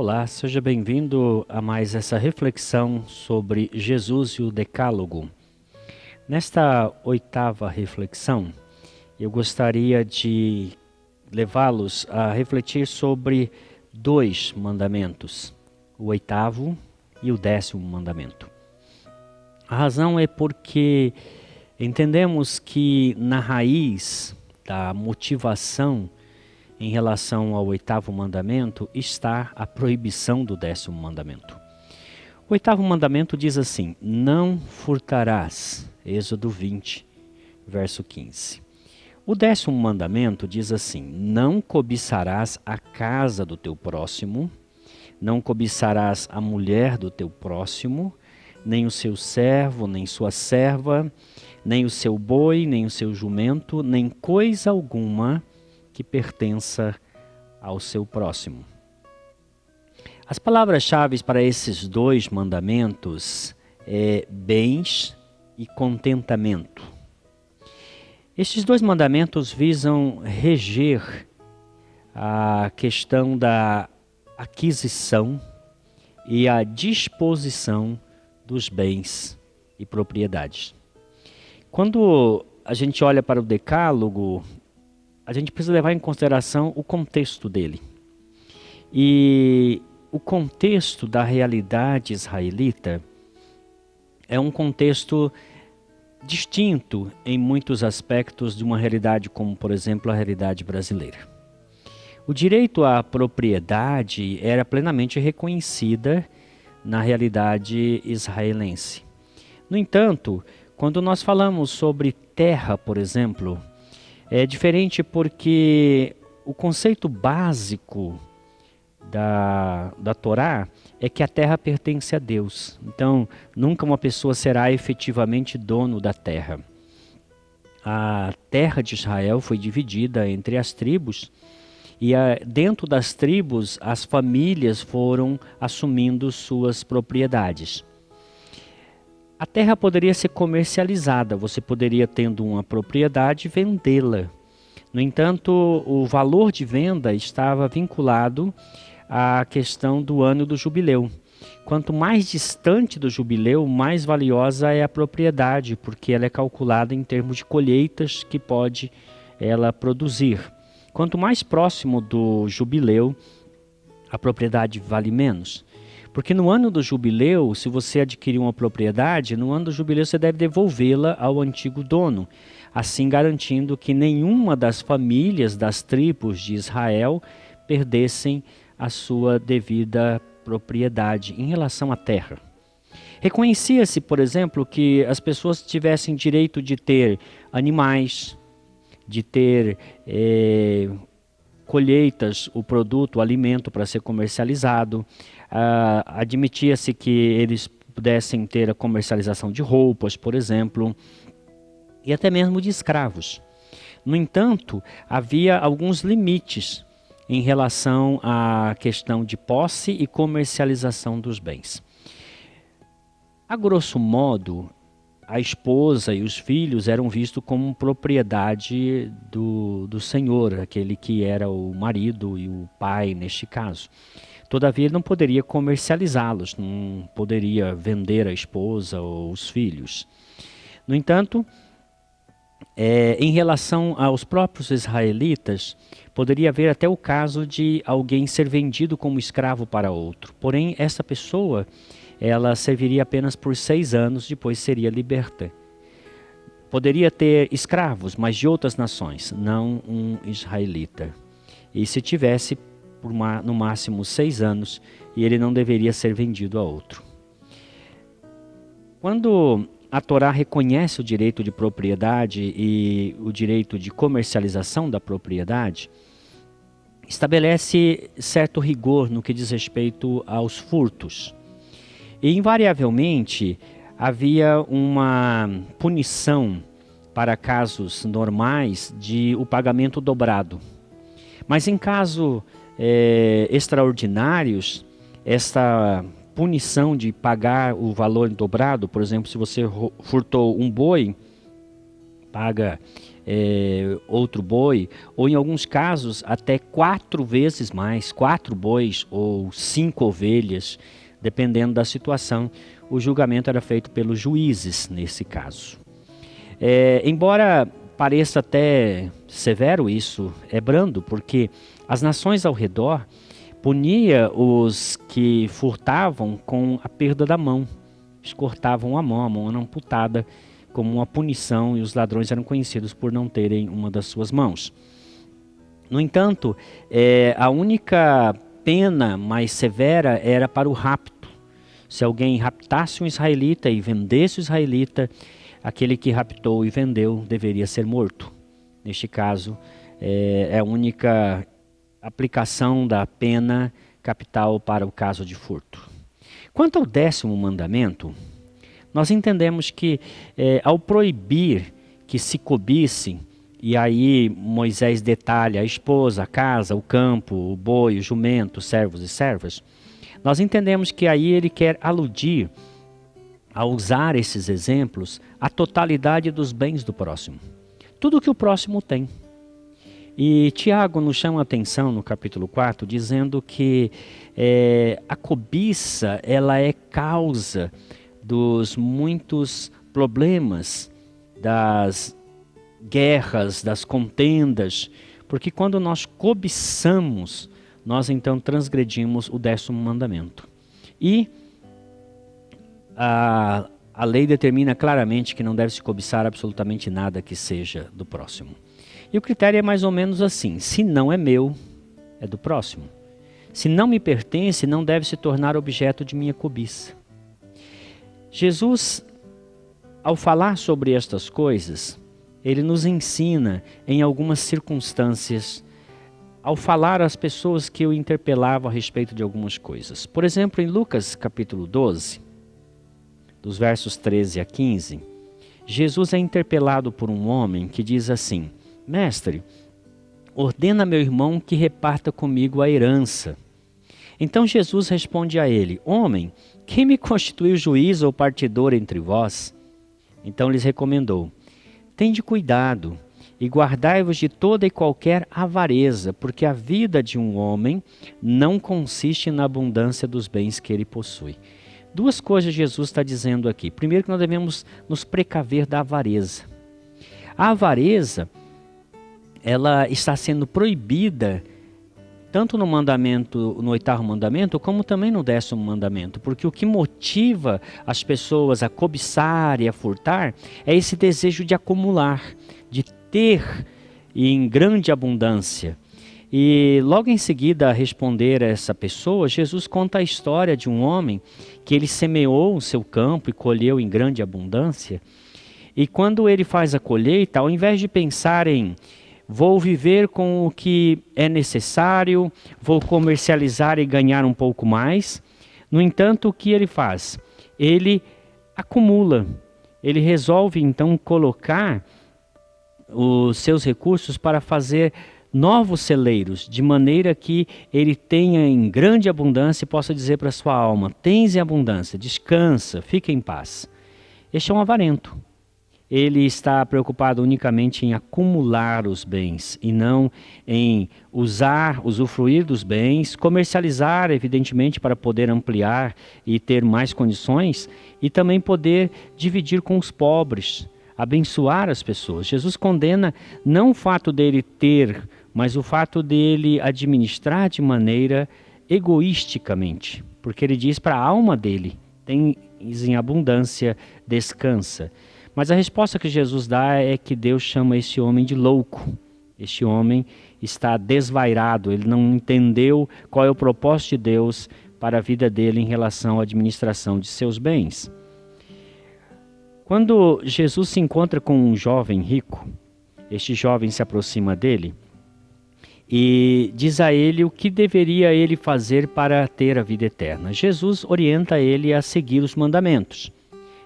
Olá, seja bem-vindo a mais essa reflexão sobre Jesus e o Decálogo. Nesta oitava reflexão, eu gostaria de levá-los a refletir sobre dois mandamentos, o oitavo e o 10º mandamento. A razão é porque entendemos que na raiz da motivação em relação ao oitavo mandamento está a proibição do 10º mandamento. O oitavo mandamento diz assim: não furtarás. Êxodo 20, verso 15. O 10º mandamento diz assim: não cobiçarás a casa do teu próximo, não cobiçarás a mulher do teu próximo, nem o seu servo, nem sua serva, nem o seu boi, nem o seu jumento, nem coisa alguma que pertença ao seu próximo. As palavras-chave para esses dois mandamentos é bens e contentamento. Estes dois mandamentos visam reger a questão da aquisição e a disposição dos bens e propriedades. Quando a gente olha para o Decálogo, a gente precisa levar em consideração o contexto dele. E o contexto da realidade israelita é um contexto distinto em muitos aspectos de uma realidade como, por exemplo, a realidade brasileira. O direito à propriedade era plenamente reconhecida na realidade israelense. No entanto, quando nós falamos sobre terra, por exemplo, é diferente porque o conceito básico da Torá é que a terra pertence a Deus. Então, nunca uma pessoa será efetivamente dono da terra. A terra de Israel foi dividida entre as tribos e dentro das tribos as famílias foram assumindo suas propriedades. A terra poderia ser comercializada, você poderia, tendo uma propriedade, vendê-la. No entanto, o valor de venda estava vinculado à questão do ano do jubileu. Quanto mais distante do jubileu, mais valiosa é a propriedade, porque ela é calculada em termos de colheitas que pode ela produzir. Quanto mais próximo do jubileu, a propriedade vale menos. Porque no ano do jubileu, se você adquirir uma propriedade, no ano do jubileu você deve devolvê-la ao antigo dono, assim garantindo que nenhuma das famílias das tribos de Israel perdessem a sua devida propriedade em relação à terra. Reconhecia-se, por exemplo, que as pessoas tivessem direito de ter animais, de ter colheitas, o produto, o alimento para ser comercializado. Admitia-se que eles pudessem ter a comercialização de roupas, por exemplo, e até mesmo de escravos. No entanto, havia alguns limites em relação à questão de posse e comercialização dos bens. A grosso modo, a esposa e os filhos eram vistos como propriedade do Senhor, aquele que era o marido e o pai neste caso. Todavia, ele não poderia comercializá-los, não poderia vender a esposa ou os filhos. No entanto, em relação aos próprios israelitas, poderia haver até o caso de alguém ser vendido como escravo para outro. Porém, essa pessoa, ela serviria apenas por 6 anos, depois seria liberta. Poderia ter escravos, mas de outras nações, não um israelita. E se tivesse, no máximo 6 anos, e ele não deveria ser vendido a outro. Quando a Torá reconhece o direito de propriedade e o direito de comercialização da propriedade, estabelece certo rigor no que diz respeito aos furtos. E, invariavelmente, havia uma punição para casos normais de o pagamento dobrado. Mas em casos extraordinários, esta punição de pagar o valor dobrado, por exemplo, se você furtou um boi, paga outro boi, ou em alguns casos até 4 vezes mais, 4 bois ou 5 ovelhas, dependendo da situação. O julgamento era feito pelos juízes nesse caso. Embora pareça até severo, isso é brando, porque as nações ao redor punia os que furtavam com a perda da mão. Eles cortavam a mão era amputada como uma punição, e os ladrões eram conhecidos por não terem uma das suas mãos. No entanto, a única pena mais severa era para o rapto. Se alguém raptasse um israelita e vendesse o israelita, aquele que raptou e vendeu deveria ser morto. Neste caso, é a única aplicação da pena capital para o caso de furto. Quanto ao 10º mandamento, nós entendemos que ao proibir que se cobisse, e aí Moisés detalha a esposa, a casa, o campo, o boi, o jumento, servos e servas, nós entendemos que aí ele quer aludir, a usar esses exemplos, a totalidade dos bens do próximo. Tudo que o próximo tem. E Tiago nos chama a atenção no capítulo 4, dizendo que a cobiça ela é causa dos muitos problemas, das guerras, das contendas, porque quando nós cobiçamos, nós então transgredimos o 10º mandamento. E a lei determina claramente que não deve se cobiçar absolutamente nada que seja do próximo. E o critério é mais ou menos assim: se não é meu, é do próximo. Se não me pertence, não deve se tornar objeto de minha cobiça. Jesus, ao falar sobre estas coisas, ele nos ensina em algumas circunstâncias, ao falar às pessoas que o interpelavam a respeito de algumas coisas. Por exemplo, em Lucas capítulo 12, dos versos 13 a 15, Jesus é interpelado por um homem que diz assim: Mestre, ordena meu irmão que reparta comigo a herança. Então Jesus responde a ele: Homem, quem me constituiu juiz ou partidor entre vós? Então lhes recomendou: Tende cuidado e guardai-vos de toda e qualquer avareza, porque a vida de um homem não consiste na abundância dos bens que ele possui. Duas coisas Jesus está dizendo aqui. Primeiro, que nós devemos nos precaver da avareza. A avareza, ela está sendo proibida tanto no mandamento, no 8º mandamento, como também no 10º mandamento, porque o que motiva as pessoas a cobiçar e a furtar é esse desejo de acumular, de ter em grande abundância. E logo em seguida a responder a essa pessoa, Jesus conta a história de um homem que ele semeou o seu campo e colheu em grande abundância. E quando ele faz a colheita, ao invés de pensar em vou viver com o que é necessário, vou comercializar e ganhar um pouco mais, no entanto, o que ele faz? Ele acumula, ele resolve então colocar os seus recursos para fazer novos celeiros, de maneira que ele tenha em grande abundância e possa dizer para sua alma: tens em abundância, descansa, fica em paz. Este é um avarento. Ele está preocupado unicamente em acumular os bens e não em usufruir dos bens, comercializar, evidentemente, para poder ampliar e ter mais condições e também poder dividir com os pobres, abençoar as pessoas. Jesus condena não o fato dele ter, mas o fato dele administrar de maneira egoisticamente, porque ele diz para a alma dele: tens em abundância, descansa. Mas a resposta que Jesus dá é que Deus chama esse homem de louco. Este homem está desvairado, ele não entendeu qual é o propósito de Deus para a vida dele em relação à administração de seus bens. Quando Jesus se encontra com um jovem rico, este jovem se aproxima dele e diz a ele o que deveria ele fazer para ter a vida eterna. Jesus orienta ele a seguir os mandamentos,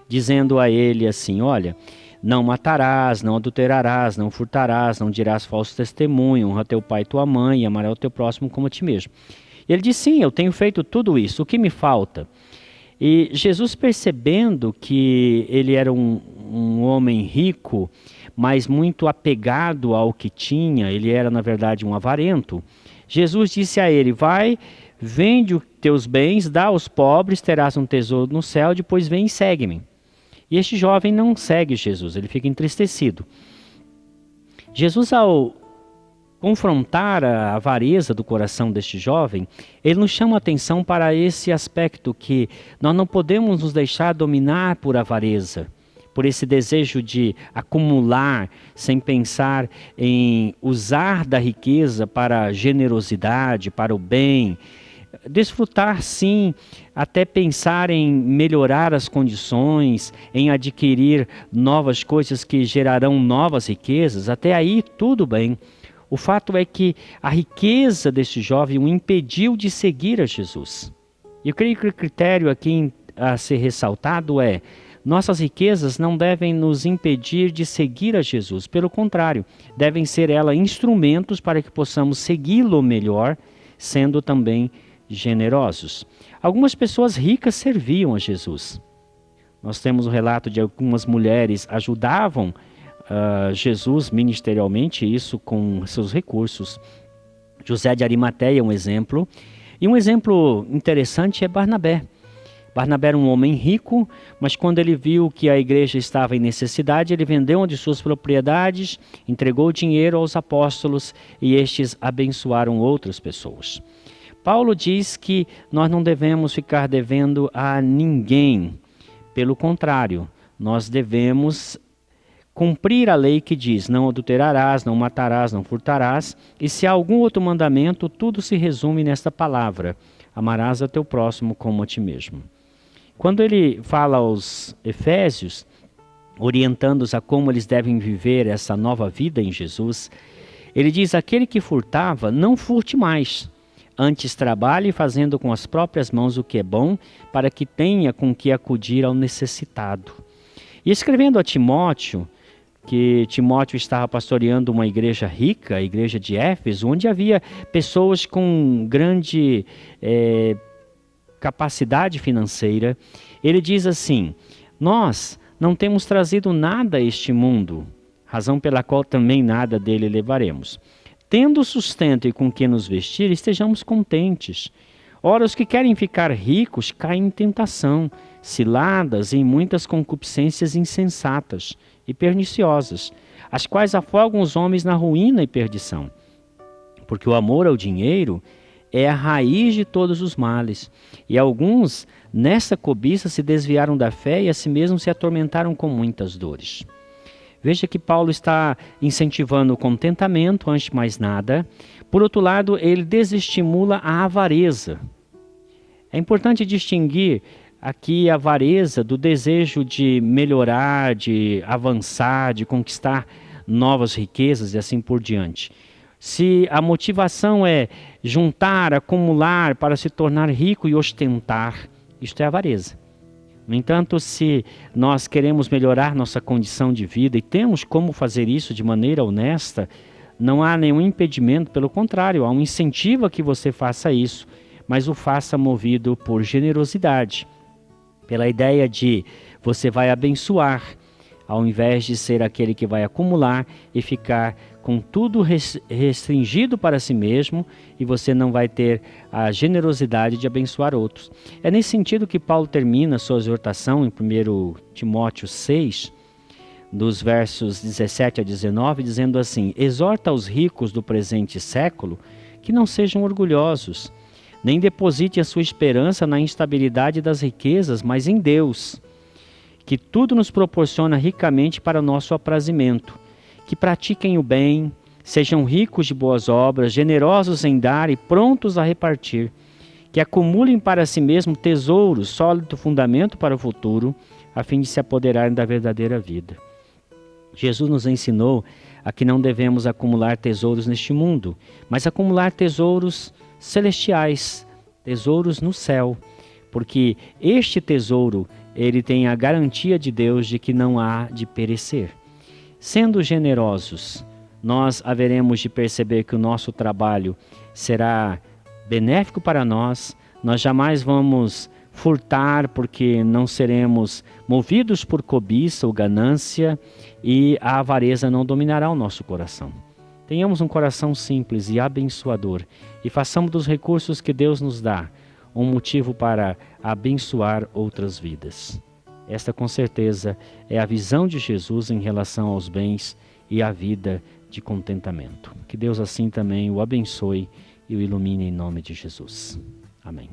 dizendo a ele assim: olha, não matarás, não adulterarás, não furtarás, não dirás falso testemunho, honra teu pai e tua mãe, e amarás o teu próximo como a ti mesmo. E ele diz: sim, eu tenho feito tudo isso, o que me falta? E Jesus, percebendo que ele era um homem rico, mas muito apegado ao que tinha, ele era na verdade um avarento, Jesus disse a ele: vai, vende os teus bens, dá aos pobres, terás um tesouro no céu, depois vem e segue-me. E este jovem não segue Jesus, ele fica entristecido. Jesus, ao confrontar a avareza do coração deste jovem, ele nos chama a atenção para esse aspecto que nós não podemos nos deixar dominar por avareza, por esse desejo de acumular sem pensar em usar da riqueza para a generosidade, para o bem. Desfrutar, sim, até pensar em melhorar as condições, em adquirir novas coisas que gerarão novas riquezas, até aí tudo bem. O fato é que a riqueza deste jovem o impediu de seguir a Jesus. E eu creio que o critério aqui a ser ressaltado é: nossas riquezas não devem nos impedir de seguir a Jesus. Pelo contrário, devem ser elas instrumentos para que possamos segui-lo melhor, sendo também generosos. Algumas pessoas ricas serviam a Jesus. Nós temos um relato de algumas mulheres ajudavam Jesus ministerialmente, isso com seus recursos. José de Arimateia é um exemplo. E um exemplo interessante é Barnabé. Barnabé era um homem rico, mas quando ele viu que a igreja estava em necessidade, ele vendeu uma de suas propriedades, entregou o dinheiro aos apóstolos e estes abençoaram outras pessoas. Paulo diz que nós não devemos ficar devendo a ninguém. Pelo contrário, nós devemos cumprir a lei que diz: não adulterarás, não matarás, não furtarás. E se há algum outro mandamento, tudo se resume nesta palavra: amarás a teu próximo como a ti mesmo. Quando ele fala aos Efésios, orientando-os a como eles devem viver essa nova vida em Jesus, ele diz: aquele que furtava, não furte mais. Antes trabalhe fazendo com as próprias mãos o que é bom, para que tenha com que acudir ao necessitado. E escrevendo a Timóteo, que Timóteo estava pastoreando uma igreja rica, a igreja de Éfeso, onde havia pessoas com grande capacidade financeira, ele diz assim: nós não temos trazido nada a este mundo, razão pela qual também nada dele levaremos. Tendo sustento e com que nos vestir, estejamos contentes. Ora, os que querem ficar ricos caem em tentação, ciladas e em muitas concupiscências insensatas e perniciosas, as quais afogam os homens na ruína e perdição. Porque o amor ao dinheiro é a raiz de todos os males, e alguns, nessa cobiça, se desviaram da fé e a si mesmos se atormentaram com muitas dores. Veja que Paulo está incentivando o contentamento, antes de mais nada. Por outro lado, ele desestimula a avareza. É importante distinguir aqui a avareza do desejo de melhorar, de avançar, de conquistar novas riquezas e assim por diante. Se a motivação é juntar, acumular para se tornar rico e ostentar, isto é avareza. No entanto, se nós queremos melhorar nossa condição de vida e temos como fazer isso de maneira honesta, não há nenhum impedimento, pelo contrário, há um incentivo a que você faça isso, mas o faça movido por generosidade, pela ideia de você vai abençoar, ao invés de ser aquele que vai acumular e ficar com tudo restringido para si mesmo, e você não vai ter a generosidade de abençoar outros. É nesse sentido que Paulo termina sua exortação em 1 Timóteo 6, dos versos 17 a 19, dizendo assim: exorta os ricos do presente século que não sejam orgulhosos, nem deposite a sua esperança na instabilidade das riquezas, mas em Deus, que tudo nos proporciona ricamente para o nosso aprazimento. Que pratiquem o bem, sejam ricos de boas obras, generosos em dar e prontos a repartir. Que acumulem para si mesmo tesouros, sólido fundamento para o futuro, a fim de se apoderarem da verdadeira vida. Jesus nos ensinou a que não devemos acumular tesouros neste mundo, mas acumular tesouros celestiais, tesouros no céu, porque este tesouro, ele tem a garantia de Deus de que não há de perecer. Sendo generosos, nós haveremos de perceber que o nosso trabalho será benéfico para nós, nós jamais vamos furtar, porque não seremos movidos por cobiça ou ganância, e a avareza não dominará o nosso coração. Tenhamos um coração simples e abençoador e façamos dos recursos que Deus nos dá um motivo para abençoar outras vidas. Esta, com certeza, é a visão de Jesus em relação aos bens e à vida de contentamento. Que Deus assim também o abençoe e o ilumine em nome de Jesus. Amém.